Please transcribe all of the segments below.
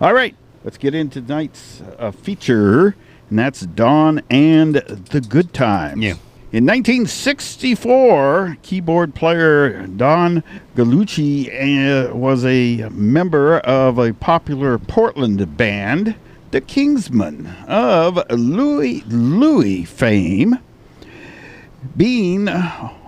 All right, let's get into tonight's feature, and that's Don and the Goodtimes. Yeah. In 1964, keyboard player Don Gallucci was a member of a popular Portland band, the Kingsmen, of Louie fame. Being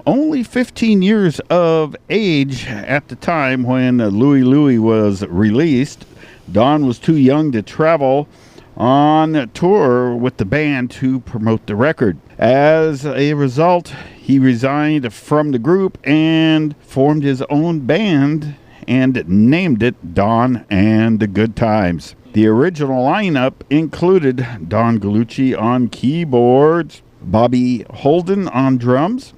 only 15 years of age at the time when Louie was released, Don was too young to travel on tour with the band to promote the record. As a result, he resigned from the group and formed his own band and named it Don and the Goodtimes. The original lineup included Don Gallucci on keyboards, Bobby Holden on drums,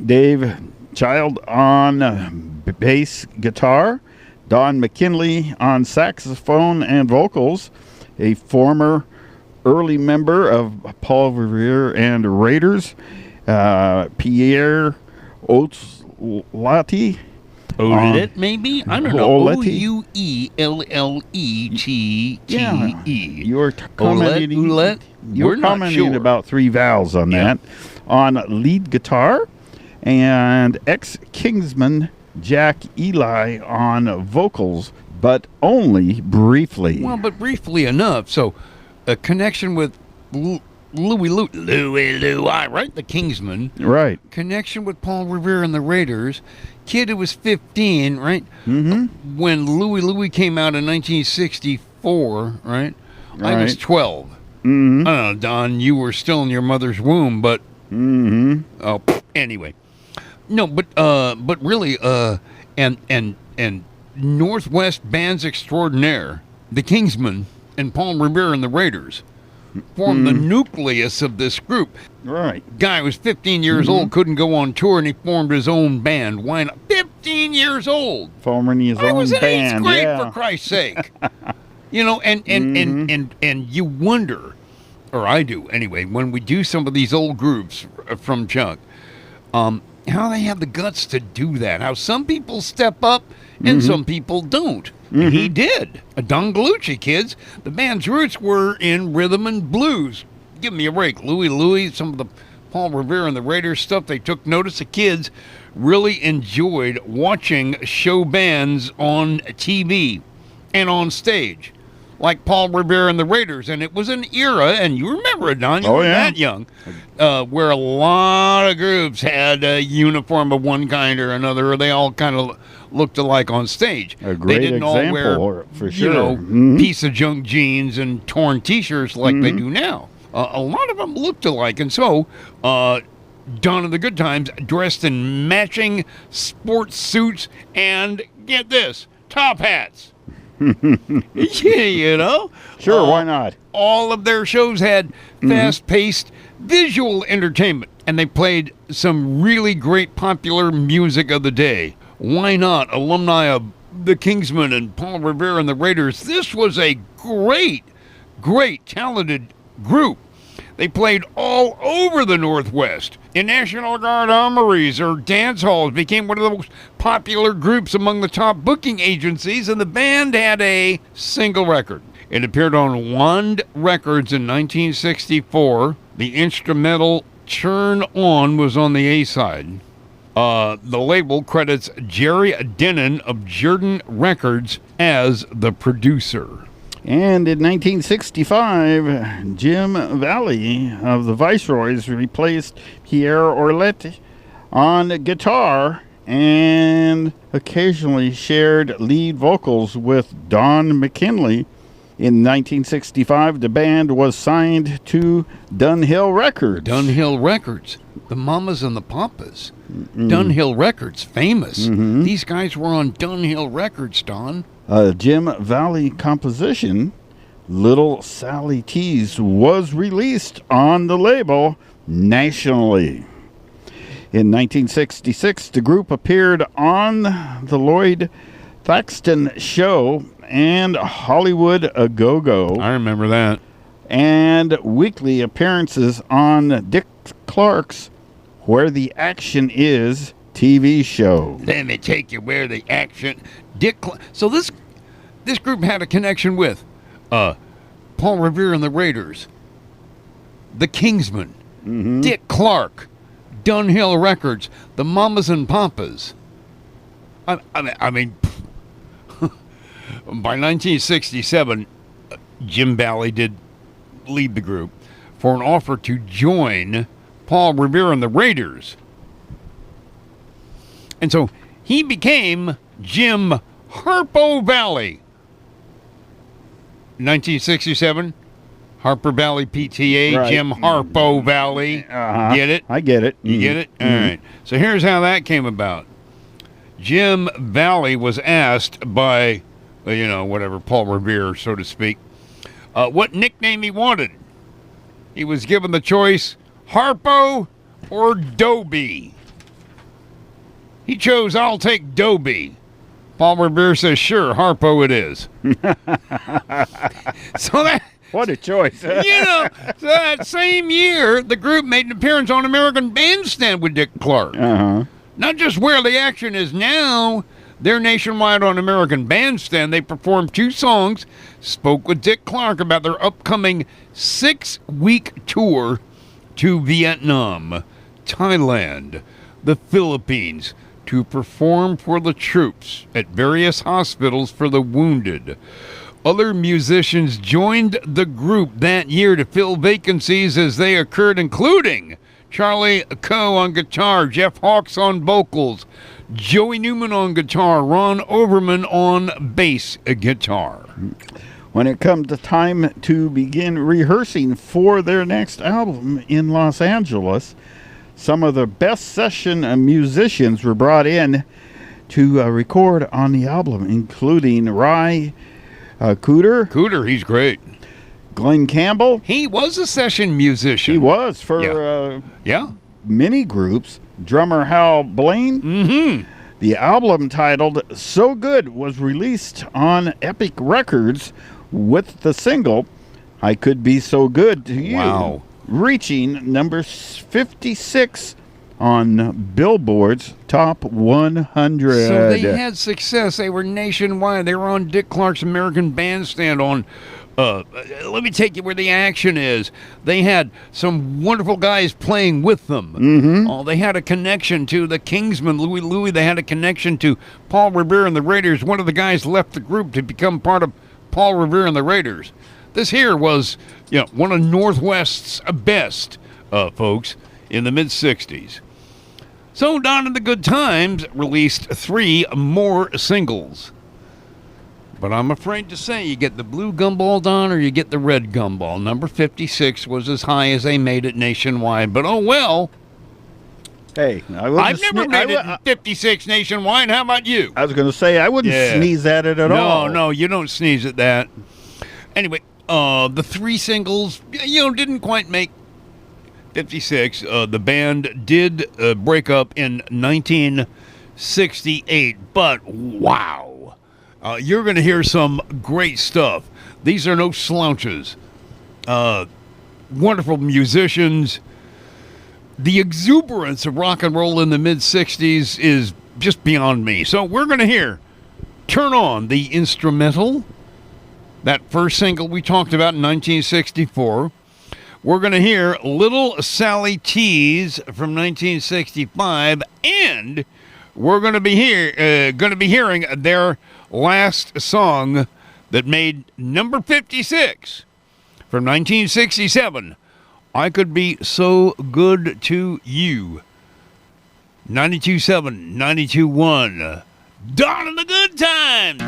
Dave Child on bass guitar, Don McKinley on saxophone and vocals, a former early member of Paul Revere and Raiders, Pierre Oulette. Oulette, maybe? I don't know. Ouelletete. Yeah, you were commenting. Oulette? You were commenting about three vowels on that. On lead guitar, and ex-Kingsman Jack Ely on vocals, but only briefly. Well, but briefly enough. So, a connection with Louie, right? The Kingsman. Right. Connection with Paul Revere and the Raiders. Kid who was 15, right? Mm-hmm. When Louie came out in 1964, right? I was 12. Mm-hmm. I don't know, Don, you were still in your mother's womb, but... Mm-hmm. Oh, anyway. No, but really, and Northwest bands extraordinaire, the Kingsmen and Paul Revere and the Raiders, formed the nucleus of this group. Right. Guy was 15 years old, couldn't go on tour, and he formed his own band. Why not? 15 years old. Forming his own band. I was in 8th grade, for Christ's sake. You know, and you wonder, or I do anyway, when we do some of these old groups from Chuck, how they have the guts to do that. How some people step up and some people don't. And he did. Don Gallucci, kids. The band's roots were in rhythm and blues. Give me a break. Louie, some of the Paul Revere and the Raiders stuff, they took notice. The kids really enjoyed watching show bands on TV and on stage, like Paul Revere and the Raiders. And it was an era, and you remember it, Don, you were that young, where a lot of groups had a uniform of one kind or another, or they all kind of looked alike on stage. A great they didn't example, all wear, for sure. You know, piece of junk jeans and torn T-shirts like they do now. A lot of them looked alike, and so Don and the Goodtimes dressed in matching sports suits and, get this, top hats. Yeah, you know. Sure, why not? All of their shows had fast-paced visual entertainment, and they played some really great popular music of the day. Why not? Alumni of the Kingsmen and Paul Revere and the Raiders. This was a great, talented group. They played all over the Northwest. In National Guard armories or dance halls, became one of the most popular groups among the top booking agencies, and the band had a single record. It appeared on Wand Records in 1964. The instrumental Churn On was on the A-side. The label credits Jerry Denon of Jordan Records as the producer. And in 1965, Jim Valley of the Viceroys replaced Pierre Oulette on guitar and occasionally shared lead vocals with Don McKinley. In 1965, the band was signed to Dunhill Records. Dunhill Records. The Mamas and the Papas. Dunhill Records, famous. These guys were on Dunhill Records, Don. Jim Valley composition, Little Sally Tease, was released on the label nationally. In 1966, the group appeared on the Lloyd Thaxton Show and Hollywood A Go-Go. I remember that. And weekly appearances on Dick Clark's Where the Action Is TV show. Let me take you where the action... So this this group had a connection with Paul Revere and the Raiders, the Kingsmen, Dick Clark, Dunhill Records, the Mamas and Papas. I mean, by 1967, Jim Bally did lead the group for an offer to join Paul Revere and the Raiders. And so he became Jim Harpo Valley. 1967, Harper Valley PTA, right. Jim Harpo Valley. Get it? I get it. You get it? All right. So here's how that came about. Jim Valley was asked by, whatever, Paul Revere, so to speak, what nickname he wanted. He was given the choice, Harpo or Dobie. He chose, I'll take Dobie. Paul Revere says, sure, Harpo it is. So that... What a choice. So that same year, the group made an appearance on American Bandstand with Dick Clark. Not just where the action is now. They're nationwide on American Bandstand. They performed 2 songs, spoke with Dick Clark about their upcoming 6-week tour to Vietnam, Thailand, the Philippines, to perform for the troops at various hospitals for the wounded. Other musicians joined the group that year to fill vacancies as they occurred, including Charlie Coe on guitar, Jeff Hawkes on vocals, Joey Newman on guitar, Ron Overman on bass guitar. When it comes to time to begin rehearsing for their next album in Los Angeles, some of the best session musicians were brought in to record on the album, including Ry Cooder. Cooder, he's great. Glenn Campbell. He was a session musician. He was for many groups. Drummer Hal Blaine. The album titled So Good was released on Epic Records with the single I Could Be So Good to You, reaching number 56 on Billboard's Top 100. So they had success. They were nationwide. They were on Dick Clark's American Bandstand on... let me take you where the action is. They had some wonderful guys playing with them. They had a connection to the Kingsmen, Louie. They had a connection to Paul Revere and the Raiders. One of the guys left the group to become part of Paul Revere and the Raiders. This here was, one of Northwest's best, folks, in the mid-'60s. So Don and the Goodtimes released 3 more singles. But I'm afraid to say you get the blue gumball, Don, or you get the red gumball. Number 56 was as high as they made it nationwide. But oh well. Hey, I've never made it 56 nationwide. How about you? I was going to say, I wouldn't sneeze at it at all. No, you don't sneeze at that. Anyway, the 3 singles, didn't quite make 56. The band did break up in 1968. But wow. You're going to hear some great stuff. These are no slouches. Wonderful musicians. The exuberance of rock and roll in the mid-'60s is just beyond me. So we're going to hear Turn On, the instrumental. That first single we talked about in 1964. We're going to hear Little Sally Tease from 1965. And we're going to be hearing their last song that made number 56 from 1967, I Could Be So Good to You. 92.7, 92.1, Dawn and the Good Times.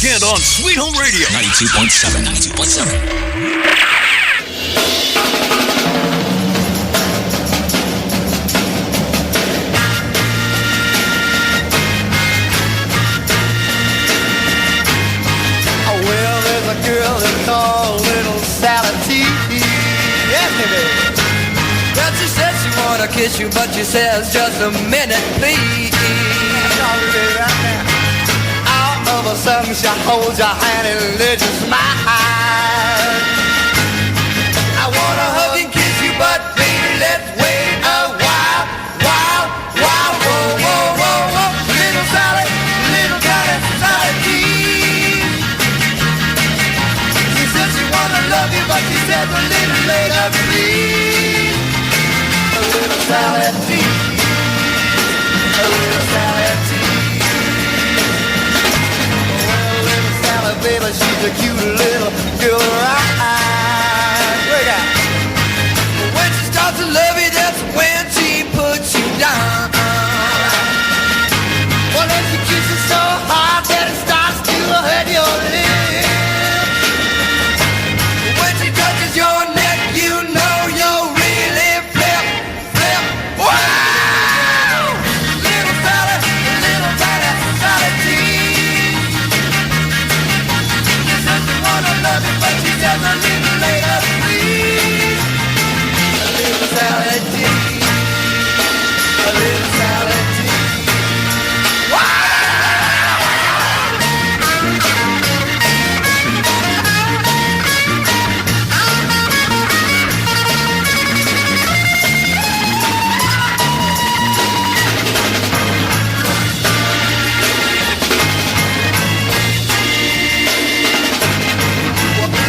weekend on Sweet Home Radio. 92.7. 92.7. Well, there's a girl they call Little Sally T. Yes, baby. Well, she says she wanna kiss you, but she says just a minute, please. All of a sudden she holds your hand and let you smile. I wanna hug and kiss you, but baby, let's wait a while, while, whoa, whoa, whoa, whoa. Little Sally, Sally T. Love you, but she says a little later, please. A little salad tea, a little salad tea. Well, a little salad, baby, she's a cute little girl, right? Break out. When she starts to love you, that's when she puts you down. Well, then she kisses so hard that it starts to hurt your lips. Your neck, you know you're really flip, flip, wow! Little fella, Sally T. She says she wanna love you, but she says a little later, please. A little Sally T. A little Sally T.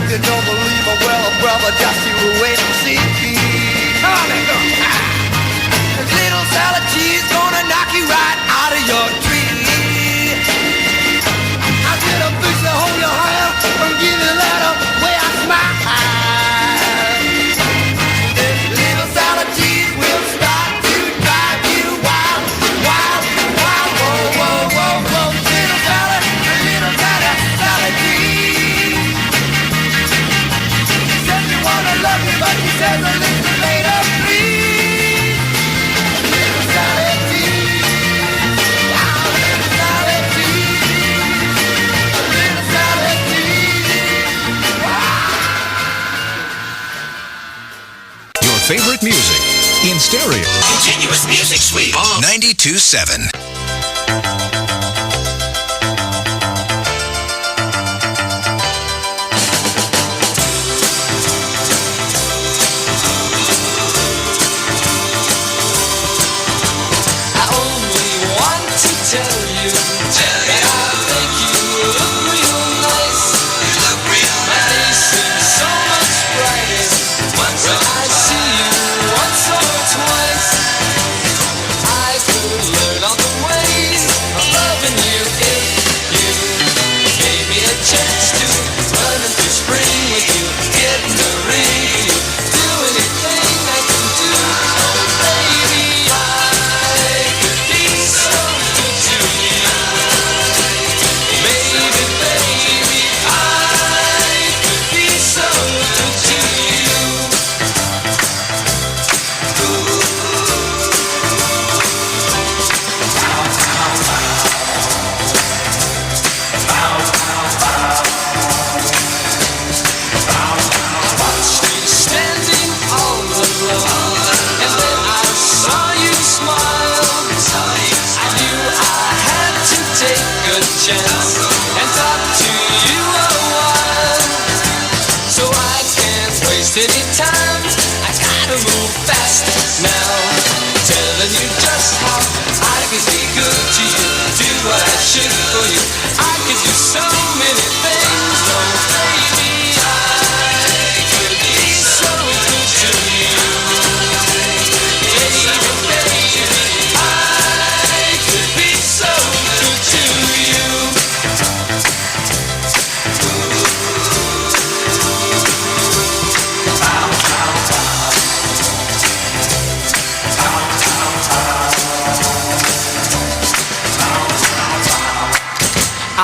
You don't believe me, well, brother, just you wait and see. Come on, man, go. Little Sally T's gonna knock you right out of your tree. I did a fish to hold your hand and give you that way I smile. This little Sally T's will start to drive you wild, wild, wild, whoa, whoa, whoa, whoa. Little Sally T. Wanna love you, but he says a little later, please. Little Sally T. Little Sally T. Little Sally T. Your favorite music in stereo. Continuous music, Sweet Home 92.7.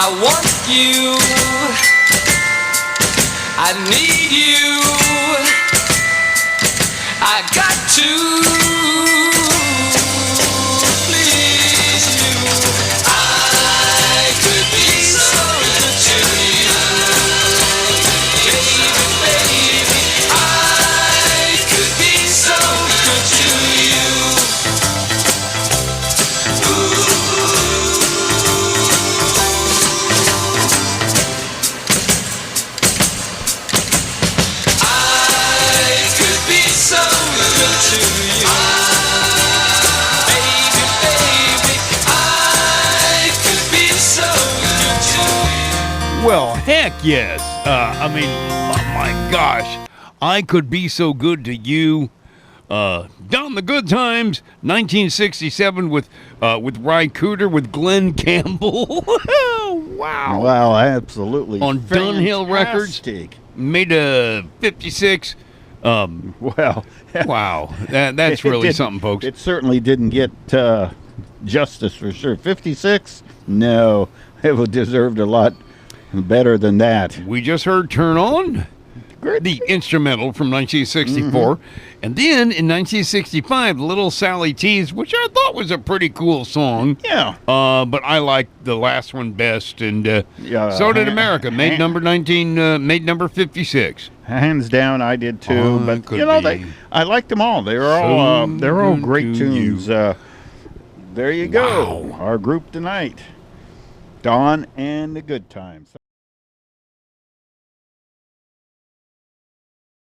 I want you, I need you, I got to please you. I could be so good to you, baby, baby. I could be so good to you. I could be so good to you, baby, baby. I could be so good to you. Well, heck yes. I mean, oh my gosh, I could be so good to you. Down the Good Times, 1967 with Ry Cooder with Glenn Campbell. Wow. Wow, absolutely. On Dunhill Records. fantastic. Made a 56. Well, Wow. That's it really didn't- something, folks. It certainly didn't get justice for sure. 56? No, it would deserved a lot better than that. We just heard Turn On, Great. the instrumental from 1964. And then in 1965, Little Sally Tease, which I thought was a pretty cool song. Yeah. But I liked the last one best, and Yeah, so did America. Made number 19, made number 56. Hands down, I did too. Oh, but could you know, be. I liked them all. They're all great to tunes. There you go. Wow. Our group tonight, Dawn and the Good Times.